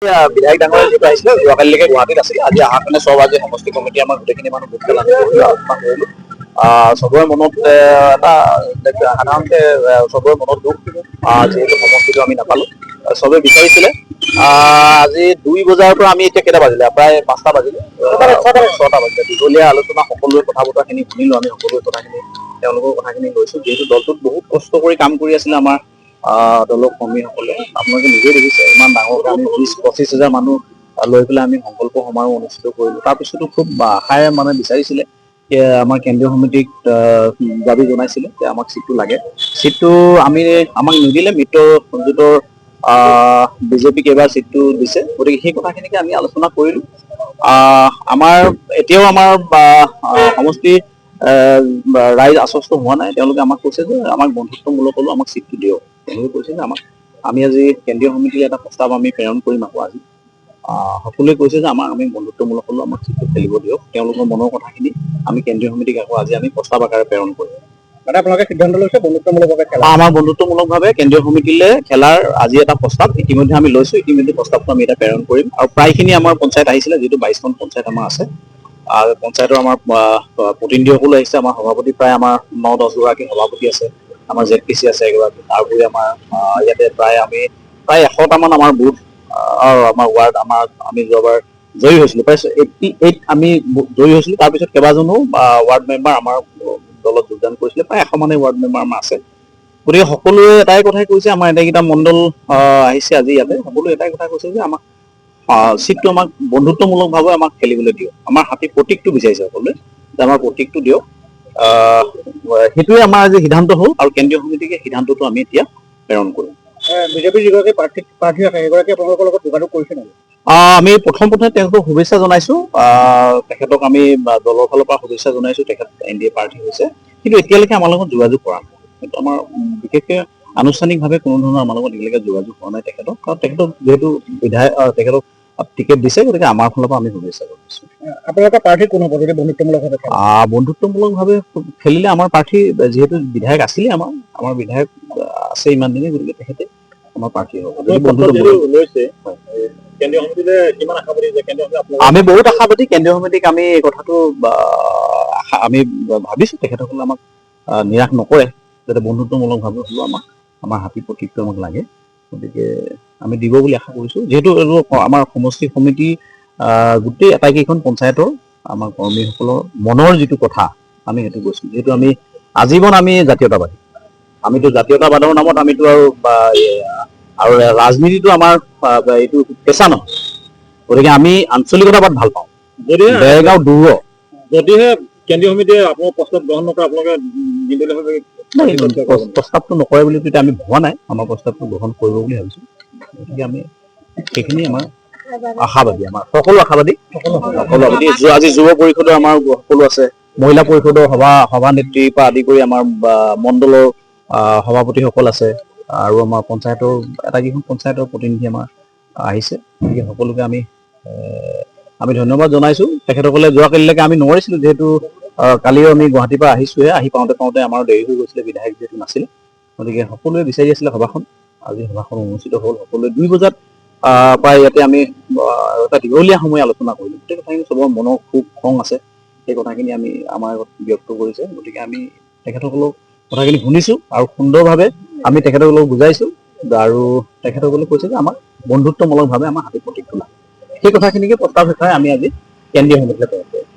বিধায়ক ডাঙৰীয়া যিটো আহিছিলে যোৱাকালিলৈকে গুৱাহাটীত আছিলে। আজি অহাৰ কাৰণে চব আজি সমষ্টি কমিটি আমাৰ গোটেইখিনি মানুহ গোট পেলাই আলোচনা কৰিলো। চবৰে মনত এটা সাধাৰণতে চবৰে মনত দুখ, যিহেতু সমষ্টিটো আমি নাপালো। চবে বিচাৰিছিলে আজি 2 বজাৰ পৰা আমি এতিয়া কেইটা বাজিলে প্ৰায় 5টা বাজিলে 6টা বাজিলে দীঘলীয়া আলোচনা সকলোৱে কথা বতৰাখিনি শুনিলো। আমি সকলোৱে কথাখিনি তেওঁলোকৰ কথাখিনি লৈছো। যিহেতু দলটোত বহুত কষ্ট কৰি কাম কৰি আছিলে আমাৰ দলৰ কৰ্মীসকলে। আপোনালোকে নিজেই দেখিছে ইমান ডাঙৰকে আমি 20-25 হাজাৰ মানুহ লৈ পেলাই আমি সংকল্প সমাৰোহ অনুষ্ঠিত কৰিলো। তাৰপিছতো খুব আশাৰে মানে বিচাৰিছিলে আমাৰ কেন্দ্ৰীয় সমিতিক দাবী জনাইছিলে যে আমাক চিটটো লাগে। চিটটো আমাক নিদিলে মিত্ৰ সঞ্জোটৰ বিজেপিক এইবাৰ চিটটো দিছে। গতিকে সেই কথাখিনিকে আমি আলোচনা কৰিলো। আমাৰ এতিয়াও আমাৰ সমষ্টি ৰাইজ আশ্বস্ত হোৱা নাই। তেওঁলোকে আমাক কৈছে যে আমাক বন্ধুত্বমূলক হলেও আমাক চিটটো দিয়ক। তেওঁলোকে কৈছে যে আমি আজি কেন্দ্ৰীয় সমিতিৰ এটা প্ৰস্তাৱ আমি প্ৰেৰণ কৰিম আকৌ আজি। সকলোৱে কৈছে যে আমি বন্ধুত্বমূলক হলেও আমাক চিটটো খেলিব দিয়ক। তেওঁলোকৰ মনৰ কথাখিনি আমি কেন্দ্ৰীয় সমিতিক আকৌ আজি আমি প্ৰস্তাৱ আকাৰে প্ৰেৰণ কৰিম। আপোনালোকে সিদ্ধান্ত লৈছে বন্ধুত্বমূলকভাৱে খেলা? আমাৰ বন্ধুত্বমূলকভাৱে কেন্দ্ৰীয় সমিতিলৈ খেলাৰ আজি এটা প্ৰস্তাৱ ইতিমধ্যে আমি লৈছো। ইতিমধ্যে প্ৰস্তাৱটো আমি এটা প্ৰেৰণ কৰিম। আৰু প্ৰায়খিনি আমাৰ পঞ্চায়ত আহিছিলে, যিটো 22খন পঞ্চায়ত আমাৰ আছে। পঞ্চায়তৰ আমাৰ প্ৰতিনিধিসকলো আহিছে। আমাৰ সভাপতি প্ৰায় আমাৰ 9-10 গৰাকী সভাপতি আছে। আমাৰ ZPC আছে এগৰাকী। তাৰোপৰি আমাৰ ইয়াতে প্ৰায় 100টামান আমাৰ বুথ আমাৰ ৱাৰ্ড আমি যোৱাবাৰ জয়ী হৈছিলো। প্ৰায় 88 আমি জয়ী হৈছিলো। তাৰপিছত কেইবাজনো ৱাৰ্ড মেম্বাৰ আমাৰ দলত যোগদান কৰিছিলে। প্ৰায় 100 মানে ৱাৰ্ড মেম্বাৰ আমাৰ আছে। গতিকে সকলোৱে এটাই কথাই কৈছে, আমাৰ এটাইকেইটা মণ্ডল আহিছে আজি ইয়াতে। সকলোৱে এটাই কথা কৈছে যে আমাক চিটটো আমাক বন্ধুত্বমূলকভাৱে আমাক খেলিবলৈ দিয়ক। আমাৰ হাতী প্ৰতীকটো বিচাৰিছে সকলোৱে যে আমাৰ প্ৰতীকটো দিয়ক। সেইটোৱে আমাৰ আজি সিদ্ধান্ত হ'ল আৰু কেন্দ্ৰীয় সমিতিকে সিদ্ধান্তটো আমি এতিয়া প্ৰেৰণ কৰিম। বিজেপিৰ যিগৰাকী প্ৰাৰ্থী আছে সেইগৰাকী আপোনালোকৰ লগত যোগাযোগ কৰিছে নেকি? আমি প্ৰথমতে তেওঁলোকক শুভেচ্ছা জনাইছো। তেখেতক আমি দলৰ ফালৰ পৰা শুভেচ্ছা জনাইছো। তেখেত NDA প্ৰাৰ্থী হৈছে, কিন্তু এতিয়ালৈকে আমাৰ লগত যোগাযোগ কৰা নাই। কিন্তু আমাৰ বিশেষকে আনুষ্ঠানিকভাৱে কোনো ধৰণৰ আমাৰ লগত এতিয়ালৈকে যোগাযোগ কৰা নাই তেখেতক। কাৰণ তেখেতক যিহেতু তেখেতক টিকেট দিছে, গতিকে আমাৰ ফালৰ পৰা আমি শুভেচ্ছা জনাইছো। আপোনালোকৰ প্ৰাৰ্থী কোন হ'ব যদি বন্ধুত্বমূলকভাৱে খেলে? বন্ধুত্বমূলকভাৱে খেলিলে আমাৰ প্ৰাৰ্থী যিহেতু বিধায়ক আছিলে আমাৰ বিধায়ক আছে ইমান দিনে, গতিকে তেখেতে আমাৰ প্ৰাৰ্থী হ'ব। আমি বহুত আশাবাদী। কেন্দ্ৰীয় সমিতিক আমি এই কথাটো আমি ভাবিছো তেখেতসকলে আমাক নিৰাশ নকৰে, যাতে বন্ধুত্বমূলকভাৱে হ'লেও আমাৰ হাতী প্ৰতীকটো আমাক লাগে। গতিকে আমি দিব বুলি আশা কৰিছো। যিহেতু আমাৰ সমষ্টি সমিতি গোটেই আটাইকেইখন পঞ্চায়তৰ আমাৰ কৰ্মীসকলৰ মনৰ যিটো কথা আমি সেইটো কৈছো। যিহেতু আমি আজীৱন আমি জাতীয়তাবাদী। আমিতো জাতীয়তাবাদৰ নামত আমিতো আৰু ৰাজনীতিটো আমাৰ এইটো পেচা নহয়। গতিকে আমি আঞ্চলিকতাবাদ ভাল পাওঁ। দেৰগাঁও দূৰ যদিহে কেন্দ্ৰীয় সমিতিয়ে আপোনাৰ প্ৰস্তাৱ গ্ৰহণ নকৰে, আপোনালোকে প্ৰস্তাৱটো নকৰে বুলি তেতিয়া আমি ভবা নাই। আমাৰ প্ৰস্তাৱটো গ্ৰহণ কৰিব বুলি ভাবিছো। গতিকে আমি সেইখিনি আমাৰ আশাবাদী। আমাৰ সকলো আশাবাদী। আজি যুৱ পৰিষদৰ আমাৰ সকলো আছে, মহিলা পৰিষদৰ সভানেত্ৰীৰ পৰা আদি কৰি আমাৰ মণ্ডলৰ সভাপতিসকল আছে, আৰু আমাৰ পঞ্চায়তৰ আটাইকেইখন পঞ্চায়তৰ প্ৰতিনিধি আমাৰ আহিছে। গতিকে সকলোকে আমি ধন্যবাদ জনাইছো। তেখেতসকলে যোৱাকালিলৈকে আমি নোৱাৰিছিলো, যিহেতু কালিও আমি গুৱাহাটীৰ পৰা আহিছোহে। আহি পাওঁতে আমাৰ দেৰি হৈ গৈছিলে, বিধায়ক যিহেতু নাছিলে। গতিকে সকলোৱে বিচাৰি আছিলে সভাখন। আজি সভাখন অনুষ্ঠিত হ'ল। সকলোৱে 2 বজাত প্ৰায় ইয়াতে আমি এটা দীঘলীয়া সময় আলোচনা কৰিলো। গোটেই কথাখিনি চবৰ মনৰ খুব খং আছে, সেই কথাখিনি আমাৰ আগত ব্যক্ত কৰিছে। গতিকে আমি তেখেতসকলক কথাখিনি শুনিছো আৰু সুন্দৰভাৱে আমি তেখেতসকলক বুজাইছো। আৰু তেখেতসকলে কৈছে যে আমাক বন্ধুত্বমূলকভাৱে আমাৰ হাতী প্ৰতীকটো লাগে। সেই কথাখিনিকে প্ৰস্তাৱ হিচাপে আমি আজি কেন্দ্ৰীয় সমিতিলৈ প্ৰেৰণ কৰিম।